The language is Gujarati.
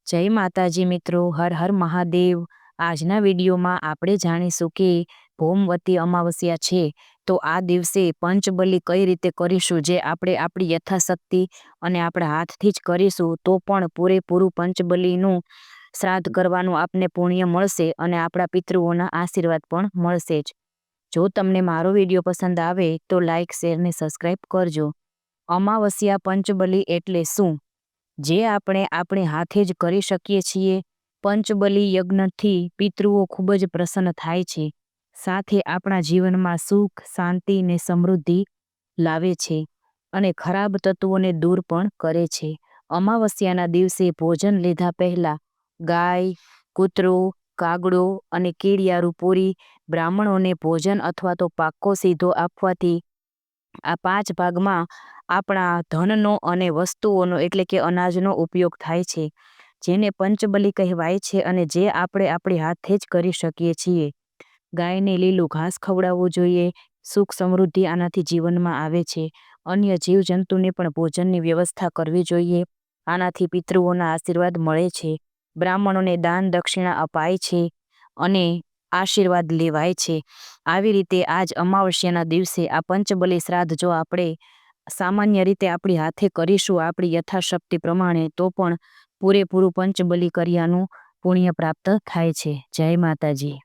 જય માતાજી મિત્રો, હર હર મહાદેવ। આજના વિડીયોમાં આપણે જાણીશું કે ભૌમવતી અમાવસ્યા છે તો આ દિવસે પંચબલી કઈ રીતે કરીશું, જે આપણે આપણી યથાશક્તિ અને આપણા હાથથી જ કરીશું તો પણ પૂરેપૂરું પંચબલીનું શ્રાદ્ધ કરવાનું આપને પુણ્ય મળશે અને આપણા પિતૃઓના આશીર્વાદ પણ મળશે જ। જો તમને મારો વિડીયો પસંદ આવે તો લાઇક, શેર ને સબસ્ક્રાઈબ કરજો। અમાવસ્યા પંચબલી એટલે શું, જે આપણે આપણે હાથે જ કરી શકીએ છીએ। પંચબલી યજ્ઞથી પિતૃઓ ખૂબ જ પ્રસન્ન થાય છે, સાથે આપણા જીવનમાં સુખ, શાંતિ ને સમૃદ્ધિ લાવે છે અને ખરાબ તત્વોને દૂર પણ કરે છે। અમાવસ્યાના દિવસે ભોજન લીધા પહેલા ગાય, કૂતરો, કાગડો અને કીડિયારું પૂરી બ્રાહ્મણોને ભોજન અથવા તો પાકો સીધો આપવાથી આ 5 ભાગમાં આપણા ધનનો અને વસ્તુઓનો એટલે કે અનાજનો ઉપયોગ થાય છે, જેને પંચબલી કહેવાય છે અને જે આપણે આપણી હાથે જ કરી શકીએ છીએ। ગાયને લીલું ઘાસ ખવડાવવું જોઈએ, સુખ સમૃદ્ધિ આનાથી જીવનમાં આવે છે। અન્ય જીવજંતુને પણ ભોજનની વ્યવસ્થા કરવી જોઈએ, આનાથી પિતૃઓના આશીર્વાદ મળે છે। બ્રાહ્મણોને દાન દક્ષિણા અપાય છે અને આશીર્વાદ લેવાય છે। આવી રીતે આજ અમાવસ્યાના દિવસે આ પંચબલી શ્રાદ્ધ જો આપણે સામાન્ય રીતે આપણી હાથે કરીશું આપણી યથાશક્તિ પ્રમાણે તો પણ પૂરેપૂરું પંચબલી કર્યાનું પુણ્ય પ્રાપ્ત થાય છે। જય માતાજી।